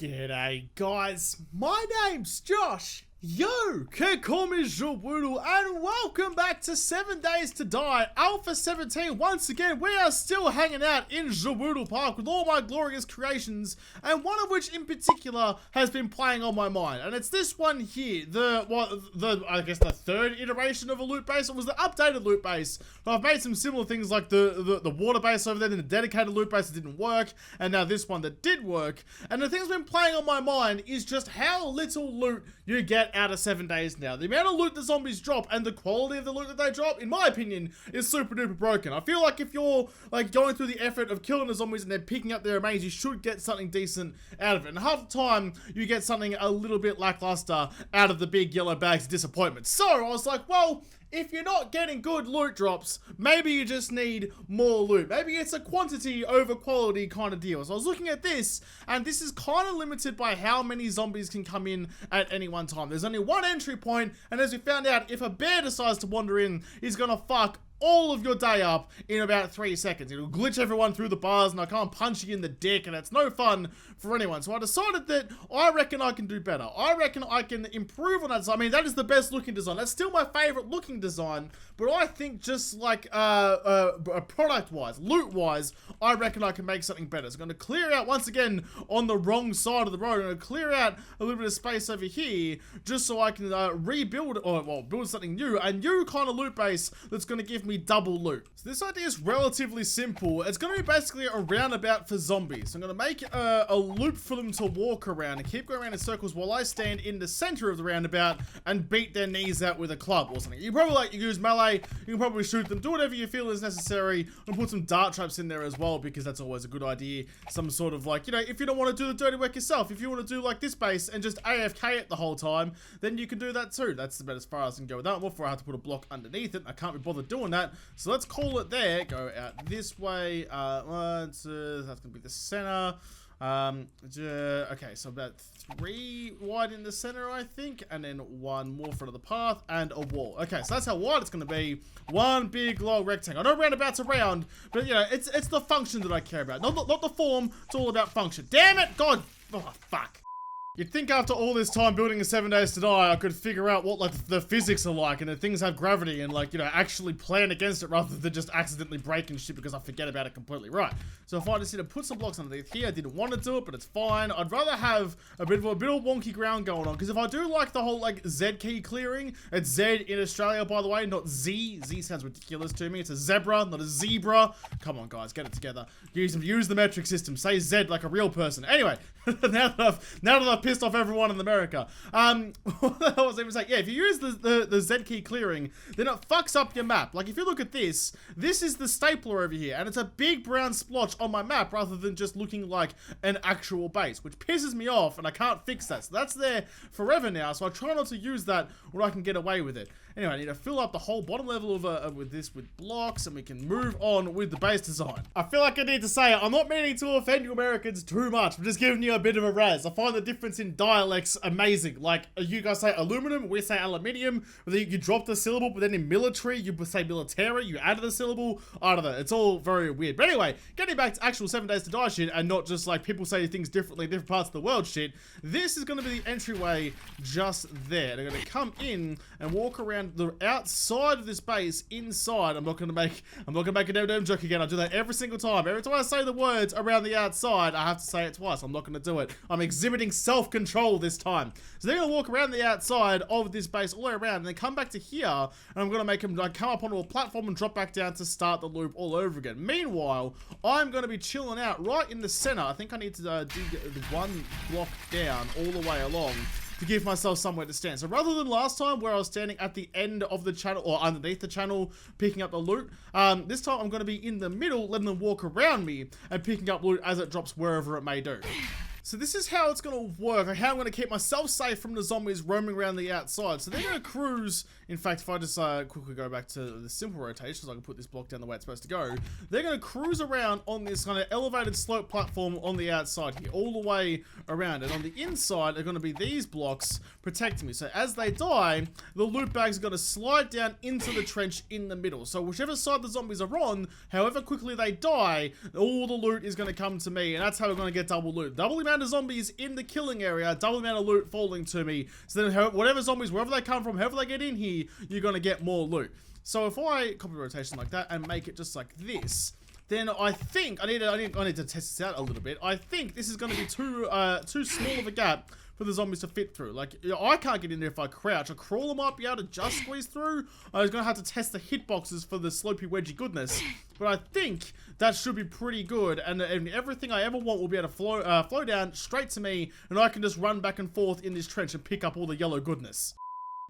G'day guys, my name's Josh. You can call me Jawoodle, and welcome back to 7 Days to Die Alpha 17. Once again, we are still hanging out in Jawoodle Park with all my glorious creations, and one of which in particular has been playing on my mind, and it's this one here, I guess the third iteration of a loot base. It was the updated loot base. I've made some similar things like the water base over there, then the dedicated loot base that didn't work, and now this one that did work. And the thing that's been playing on my mind is just how little loot you get out of 7 days now. The amount of loot the zombies drop and the quality of the loot that they drop, in my opinion, is super duper broken. I feel like if you're like going through the effort of killing the zombies and then picking up their remains, you should get something decent out of it. And half the time, you get something a little bit lackluster out of the big yellow bags of disappointment. So I was like, well, if you're not getting good loot drops, maybe you just need more loot. Maybe it's a quantity over quality kind of deal. So I was looking at this, and this is kind of limited by how many zombies can come in at any one time. There's only one entry point, and as we found out, if a bear decides to wander in, he's gonna fuck all of your day up in about 3 seconds. It'll glitch everyone through the bars, and I can't punch you in the dick, and it's no fun for anyone. So I decided that I reckon I can do better. I reckon I can improve on that design. I mean, that is the best looking design. That's still my favorite looking design, but I think just like product-wise, loot-wise, I reckon I can make something better. So I'm going to clear out, once again, on the wrong side of the road. I'm going to clear out a little bit of space over here, just so I can rebuild, or well, build something new, a new kind of loot base that's going to give me double loot. So this idea is relatively simple. It's going to be basically a roundabout for zombies. So I'm going to make a loop for them to walk around and keep going around in circles while I stand in the center of the roundabout and beat their knees out with a club or something. You probably like, you use melee, you can probably shoot them, do whatever you feel is necessary, and put some dart traps in there as well, because that's always a good idea. Some sort of like, you know, if you don't want to do the dirty work yourself, if you want to do like this base and just AFK it the whole time, then you can do that too. That's about as far as I can go with that. Before I have to put a block underneath it, I can't be bothered doing that. So let's call it there. Go out this way. That's gonna be the center. Okay, so about 3 wide in the center, I think, and then 1 more front of the path and a wall. Okay, so that's how wide it's gonna be. One big long rectangle. I know roundabouts are round, but you know, it's the function that I care about, not the form. It's all about function. Damn it, God! Oh, fuck. You'd think after all this time building a 7 Days to Die, I could figure out what like the physics are like, and that things have gravity, and like, you know, actually plan against it rather than just accidentally breaking shit because I forget about it completely. Right. So if I just need to put some blocks underneath here, I didn't want to do it, but it's fine. I'd rather have a bit of wonky ground going on, because if I do like the whole like Z key clearing, it's Z in Australia, by the way, not Z. Z sounds ridiculous to me. It's a zebra, not a zebra. Come on, guys, get it together. Use the metric system. Say Z like a real person. Anyway, now that I've pissed off everyone in America. What the hell was I even saying? Yeah, if you use the Z key clearing, then it fucks up your map. Like if you look at this is the stapler over here, and it's a big brown splotch on my map rather than just looking like an actual base, which pisses me off, and I can't fix that. So that's there forever now, so I try not to use that where I can get away with it. Anyway, I need to fill up the whole bottom level of with blocks, and we can move on with the base design. I feel like I need to say, I'm not meaning to offend you Americans too much. I'm just giving you a bit of a razz. I find the difference in dialects amazing. Like, you guys say aluminum, we say aluminium. You drop the syllable, but then in military, you say military, you added the syllable. I don't know. It's all very weird. But anyway, getting back to actual 7 Days to Die shit, and not just like people say things differently in different parts of the world shit, this is going to be the entryway just there. They're going to come in and walk around the outside of this base, inside. I'm not gonna make a damn joke again. I do that every single time. Every time I say the words around the outside, I have to say it twice. I'm not gonna do it. I'm exhibiting self-control this time. So they're gonna walk around the outside of this base all the way around, and then come back to here, and I'm gonna make them like come up onto a platform and drop back down to start the loop all over again. Meanwhile, I'm gonna be chilling out right in the center. I think I need to dig 1 block down all the way along to give myself somewhere to stand. So rather than last time where I was standing at the end of the channel or underneath the channel picking up the loot, this time I'm going to be in the middle, letting them walk around me and picking up loot as it drops wherever it may do. So this is how it's going to work, and how I'm going to keep myself safe from the zombies roaming around the outside. So they're going to cruise. In fact, if I just quickly go back to the simple rotation, so I can put this block down the way it's supposed to go, they're going to cruise around on this kind of elevated slope platform on the outside here, all the way around. And on the inside are going to be these blocks protecting me. So as they die, the loot bags are going to slide down into the trench in the middle. So whichever side the zombies are on, however quickly they die, all the loot is going to come to me, and that's how we're going to get double loot. Double the amount amount of zombies in the killing area, double the amount of loot falling to me. So then whatever zombies, wherever they come from, however they get in here, you're going to get more loot. So if I copy rotation like that and make it just like this, then I think I need to test this out a little bit. I think this is going to be too small of a gap for the zombies to fit through. Like, I can't get in there if I crouch. A crawler might be able to just squeeze through. I was going to have to test the hitboxes for the slopey wedgy goodness. But I think that should be pretty good. And everything I ever want will be able to flow down straight to me. And I can just run back and forth in this trench and pick up all the yellow goodness.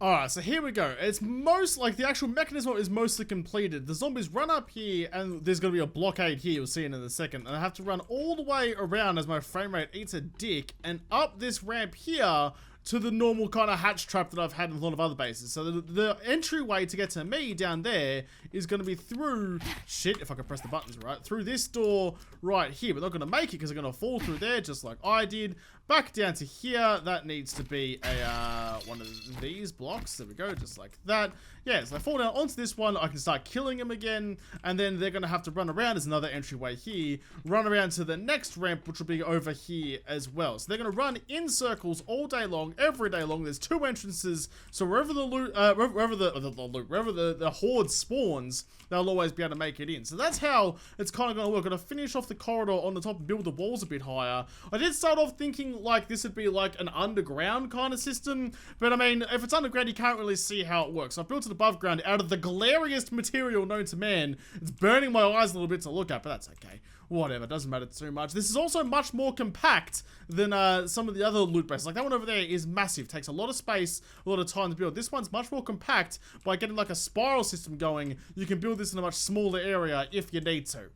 Alright, so here we go. It's the actual mechanism is mostly completed. The zombies run up here, and there's going to be a blockade here, you'll see it in a second. And I have to run all the way around as my frame rate eats a dick, and up this ramp here to the normal kind of hatch trap that I've had in a lot of other bases. So the entryway to get to me down there is going to be through, shit, if I can press the buttons right, through this door right here. But they're not going to make it because they're going to fall through there just like I did. Back down to here, that needs to be a one of these blocks. There we go, just like that. Yeah, so I fall down onto this one, I can start killing them again, and then they're going to have to run around. There's another entryway here. Run around to the next ramp, which will be over here as well. So they're going to run in circles all day long, every day long. There's two entrances, so wherever the loot, wherever the horde spawns, they'll always be able to make it in. So that's how it's kind of going to work. I'm going to finish off the corridor on the top and build the walls a bit higher. I did start off thinking like this would be like an underground kind of system, but I mean, if it's underground, you can't really see how it works. So I've built it above ground out of the glariest material known to man. It's burning my eyes a little bit to look at, but that's okay. Whatever, doesn't matter too much. This is also much more compact than some of the other loot bases. Like that one over there is massive, takes a lot of space, a lot of time to build. This one's much more compact. By getting like a spiral system going, you can build this in a much smaller area if you need to.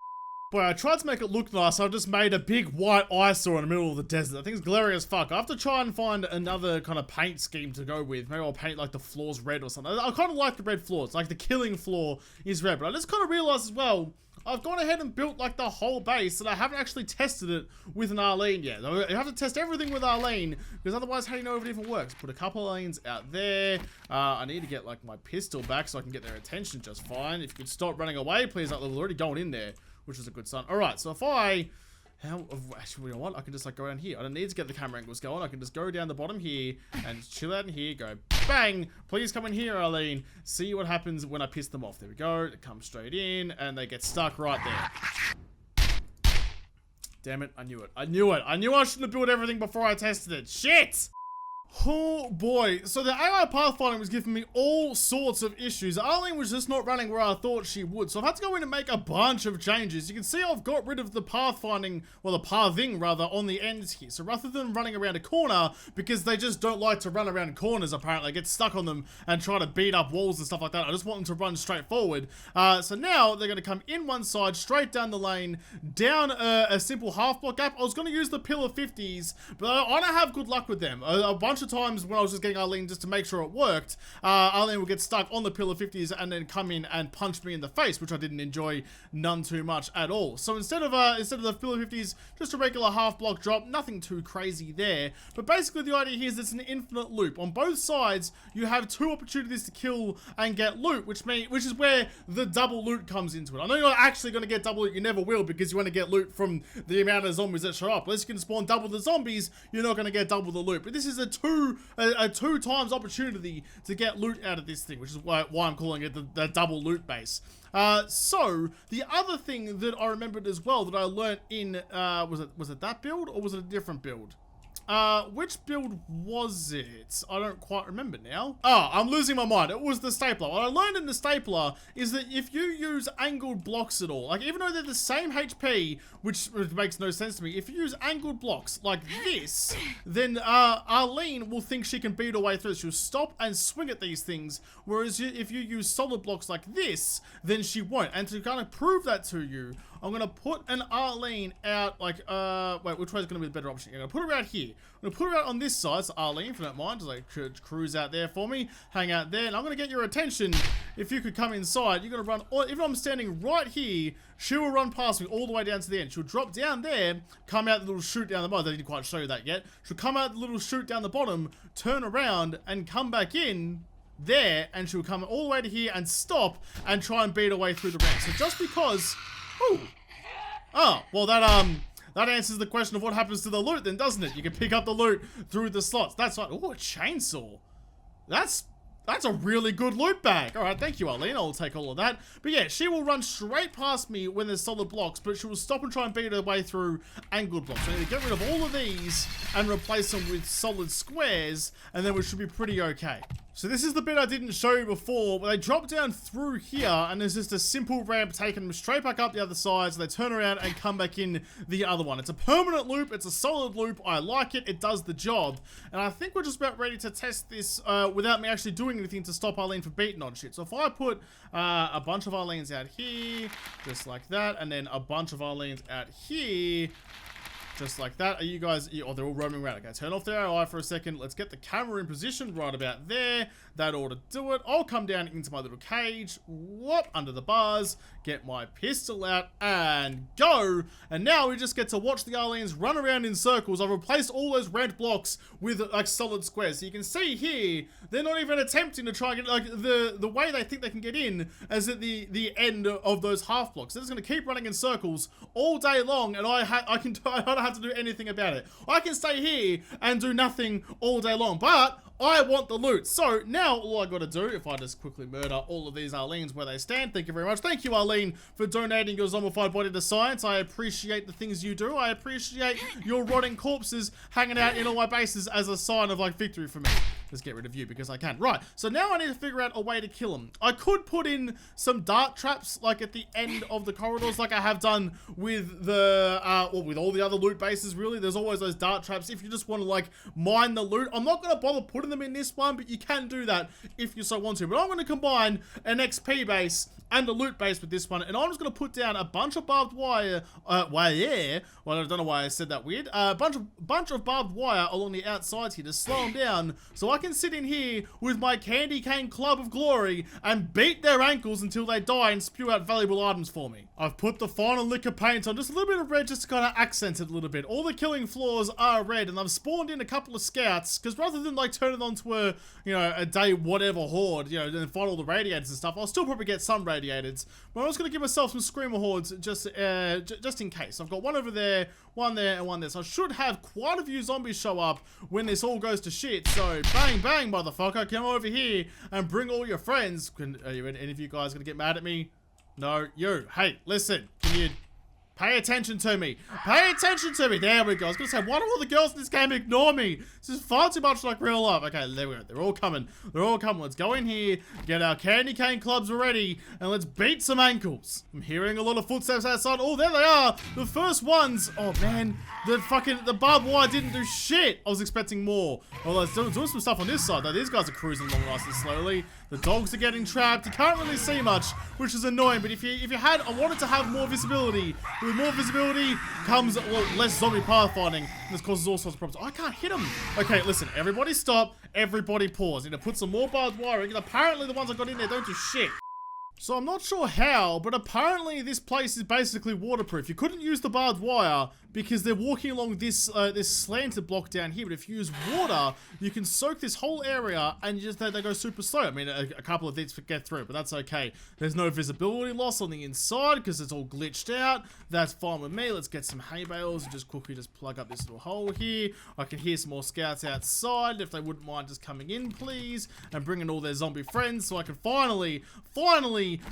Boy, I tried to make it look nice. I've just made a big white eyesore in the middle of the desert. I think it's glary as fuck. I have to try and find another kind of paint scheme to go with. Maybe I'll paint like the floors red or something. I kind of like the red floors. Like the killing floor is red. But I just kind of realized as well, I've gone ahead and built like the whole base and I haven't actually tested it with an Arlene yet. You have to test everything with Arlene because otherwise how do you know if it even works? Put a couple of lanes out there. I need to get like my pistol back so I can get their attention just fine. If you could stop running away, please. Like, they're already going in there, which is a good sign. Alright, so if actually, you know what? I can just like go down here. I don't need to get the camera angles going. I can just go down the bottom here and chill out in here. Go bang! Please come in here, Arlene. See what happens when I piss them off. There we go. They come straight in and they get stuck right there. Damn it, I knew it. I knew it. I knew I shouldn't have built everything before I tested it. Shit! Oh boy, so the AI pathfinding was giving me all sorts of issues. Arlene was just not running where I thought she would, so I've had to go in and make a bunch of changes. You can see I've got rid of the pathfinding, well the pathing rather, on the ends here. So rather than running around a corner, because they just don't like to run around corners apparently, get stuck on them and try to beat up walls and stuff like that, I just want them to run straight forward. So now they're going to come in one side, straight down the lane, down a simple half block gap. I was going to use the pillar 50s, but I don't have good luck with them. A bunch of times when I was just getting Arlene just to make sure it worked, Arlene would get stuck on the pillar 50s and then come in and punch me in the face, which I didn't enjoy none too much at all. So instead of the pillar 50s, just a regular half block drop, nothing too crazy there. But basically the idea here is it's an infinite loop. On both sides, you have two opportunities to kill and get loot, which is where the double loot comes into it. I know you're not actually going to get double loot, you never will, because you want to get loot from the amount of zombies that show up. Unless you can spawn double the zombies, you're not going to get double the loot. But this is a two times opportunity to get loot out of this thing, which is why I'm calling it the double loot base. So the other thing that I remembered as well that I learnt in was it that build or was it a different build? Which build was it? I don't quite remember now. Oh, I'm losing my mind. It was the stapler. What I learned in the stapler is that if you use angled blocks at all, like even though they're the same HP, which makes no sense to me, if you use angled blocks like this, then Arlene will think she can beat her way through. She'll stop and swing at these things, whereas if you use solid blocks like this, then she won't. And to kind of prove that to you, I'm going to put an Arlene out, like, wait, which way is going to be the better option? I'm going to put her out here. I'm going to put her out on this side, so Arlene, if you don't mind, just like cruise out there for me, hang out there, and I'm going to get your attention. If you could come inside, you're going to run, if I'm standing right here, she will run past me all the way down to the end. She'll drop down there, come out the little chute down the bottom. I didn't quite show you that yet. She'll come out the little chute down the bottom, turn around, and come back in there, and she'll come all the way to here and stop and try and beat her way through the ramp. So just because... Ooh. Oh, well that that answers the question of what happens to the loot then, doesn't it? You can pick up the loot through the slots. That's right. Oh, a chainsaw. That's a really good loot bag. All right, thank you, Arlene. I'll take all of that. But yeah, she will run straight past me when there's solid blocks, but she will stop and try and beat her way through angled blocks. So I need to get rid of all of these and replace them with solid squares, and then we should be pretty okay. So this is the bit I didn't show you before, but they drop down through here, and there's just a simple ramp taking them straight back up the other side, so they turn around and come back in the other one. It's a permanent loop, it's a solid loop, I like it, it does the job, and I think we're just about ready to test this without me actually doing anything to stop Arlene from beating on shit. So if I put a bunch of Arlene's out here, just like that, and then a bunch of Arlene's out here, just like that. Are you guys... Oh, they're all roaming around. Okay, turn off their eye for a second. Let's get the camera in position right about there. That ought to do it. I'll come down into my little cage. Whoop, under the bars. Get my pistol out and go. And now we just get to watch the aliens run around in circles. I've replaced all those red blocks with like solid squares. So you can see here, they're not even attempting to try and get... Like, the way they think they can get in is at the end of those half blocks. They're just going to keep running in circles all day long, and I don't have to do anything about it. I can stay here and do nothing all day long, but I want the loot. So now all I got to do, if I just quickly murder all of these Arlenes where they stand. Thank you very much. Thank you, Arlene, for donating your zombified body to science. I appreciate the things you do. I appreciate your rotting corpses hanging out in all my bases as a sign of like victory for me. Let's get rid of you because I can. Right, so now I need to figure out a way to kill them. I could put in some dart traps like at the end of the corridors like I have done with the, or with all the other loot bases really. There's always those dart traps if you just want to like mine the loot. I'm not going to bother putting them in this one, but you can do that if you so want to. But I'm going to combine an XP base and a loot base with this one, and I'm just going to put down a bunch of barbed wire, well, I don't know why I said that weird, a bunch of barbed wire along the outsides here to slow them down, so I can sit in here with my candy cane club of glory and beat their ankles until they die and spew out valuable items for me. I've put the final lick of paint on, just a little bit of red just to kind of accent it a little bit. All the killing floors are red, and I've spawned in a couple of scouts, because rather than like turn it onto a, you know, a day whatever horde, you know, and fight all the radiators and stuff, I'll still probably get some radiators, but I'm just going to give myself some screamer hordes just in case. I've got one over there, one there, and one there, so I should have quite a few zombies show up when this all goes to shit. So bang bang motherfucker, come over here and bring all your friends. Are you, any of you guys gonna get mad at me? No, you. Hey, listen, can you pay attention to me? Pay attention to me. There we go. I was gonna say, why do all the girls in this game ignore me? This is far too much like real life. Okay, there we go. They're all coming. They're all coming. Let's go in here, get our candy cane clubs ready, and let's beat some ankles. I'm hearing a lot of footsteps outside. Oh, there they are. The first ones. Oh, man. The barbed wire didn't do shit. I was expecting more. Well, let's do some stuff on this side, though. These guys are cruising along nice and slowly. The dogs are getting trapped. You can't really see much, which is annoying. But if you had, I wanted to have more visibility. With more visibility comes, well, less zombie pathfinding. And this causes all sorts of problems. I can't hit them. Okay, listen. Everybody stop. Everybody pause. I'm going to put some more barbed wire in. Apparently, the ones I got in there don't do shit. So I'm not sure how, but apparently this place is basically waterproof. You couldn't use the barbed wire because they're walking along this this slanted block down here. But if you use water, you can soak this whole area and just they go super slow. I mean, a couple of these get through, but that's okay. There's no visibility loss on the inside because it's all glitched out. That's fine with me. Let's get some hay bales and just quickly just plug up this little hole here. I can hear some more scouts outside if they wouldn't mind just coming in, please, and bringing all their zombie friends so I can finally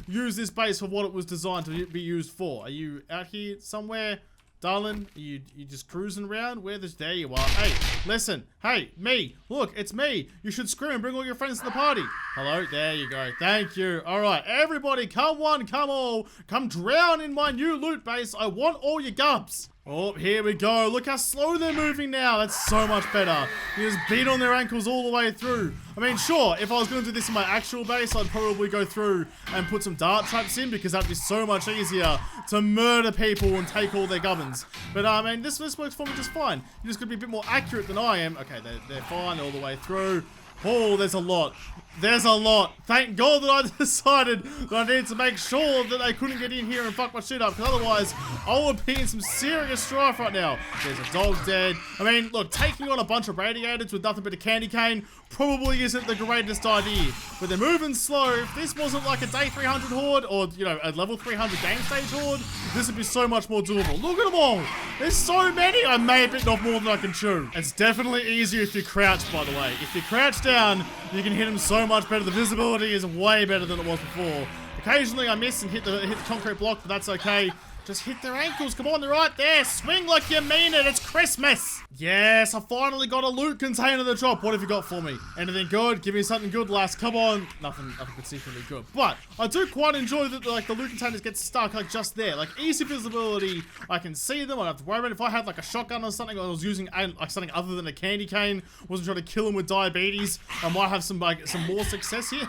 use this base for what it was designed to be used for. Are you out here somewhere? Darling, you just cruising around? There you are. Hey, listen. Hey, me. Look, it's me. You should scream and bring all your friends to the party. Hello? There you go. Thank you. Alright, everybody, come one, come all. Come drown in my new loot base. I want all your gubs. Oh, here we go. Look how slow they're moving now. That's so much better. You just beat on their ankles all the way through. I mean, sure, if I was going to do this in my actual base, I'd probably go through and put some dart traps in because that'd be so much easier to murder people and take all their gubbins. But, I mean, this works for me just fine. You're just going to be a bit more accurate than I am. Okay, they're fine. They're all the way through. Oh, there's a lot. There's a lot. Thank God that I decided that I needed to make sure that they couldn't get in here and fuck my shit up, because otherwise I would be in some serious strife right now. There's a dog dead. I mean, look, taking on a bunch of radiators with nothing but a candy cane probably isn't the greatest idea, but they're moving slow. If this wasn't like a day 300 horde or, you know, a level 300 game stage horde, this would be so much more doable. Look at them all. There's so many. I may have bitten off more than I can chew. It's definitely easier if you crouch, by the way. If you crouch down, you can hit them so much better. The visibility is way better than it was before. Occasionally I miss and hit the concrete block, but that's okay. Just hit their ankles. Come on, they're right there. Swing like you mean it. It's Christmas. Yes, I finally got a loot container to drop. What have you got for me? Anything good? Give me something good, lass. Come on. Nothing particularly good. But I do quite enjoy that, like, the loot containers get stuck, like, just there. Like, easy visibility. I can see them. I don't have to worry about it. If I had, like, a shotgun or something, or I was using, like, something other than a candy cane, wasn't trying to kill him with diabetes, I might have some, like, some more success here.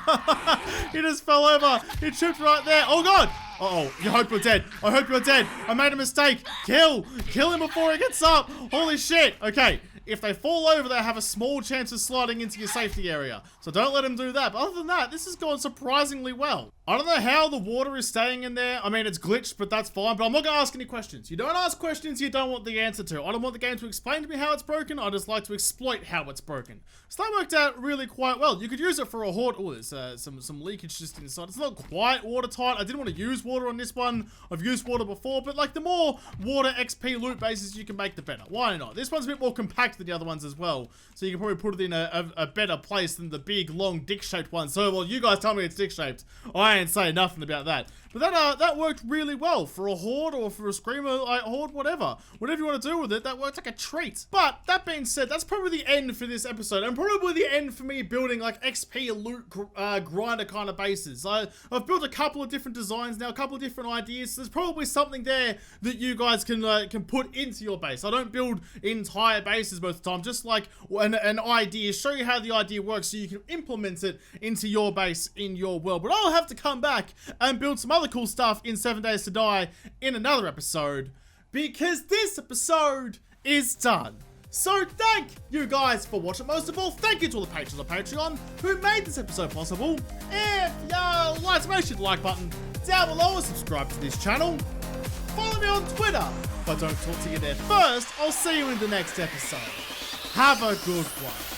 He just fell over. He tripped right there. Oh, God. Uh-oh, I hope you're dead. I hope you're dead. I made a mistake. Kill him before he gets up. Holy shit. Okay, if they fall over, they have a small chance of sliding into your safety area. So don't let them do that. But other than that, this has gone surprisingly well. I don't know how the water is staying in there. I mean, it's glitched, but that's fine. But I'm not going to ask any questions. You don't ask questions you don't want the answer to. I don't want the game to explain to me how it's broken. I just like to exploit how it's broken. So that worked out really quite well. You could use it for a horde. Oh, there's some leakage just inside. It's not quite watertight. I didn't want to use water on this one. I've used water before, but like the more water XP loot bases you can make, the better. Why not? This one's a bit more compact than the other ones as well. So you can probably put it in a better place than the big, long, dick-shaped one. So, well, you guys tell me it's dick-shaped. I ain't saying nothing about that. But that worked really well for a horde or for a screamer horde, whatever. Whatever you want to do with it, that worked like a treat. But that being said, that's probably the end for this episode, and probably the end for me building like XP loot grinder kind of bases. I've built a couple of different designs now, a couple of different ideas. So there's probably something there that you guys can put into your base. I don't build entire bases most of the time, just like an idea, show you how the idea works so you can implement it into your base in your world. But I'll have to come back and build some other cool stuff in 7 Days to Die in another episode, because this episode is done. So thank you guys for watching. Most of all, thank you to all the patrons on Patreon who made this episode possible. If you like, smash the like button down below and subscribe to this channel. Follow me on Twitter if I don't talk to you there first. I'll see you in the next episode. Have a good one.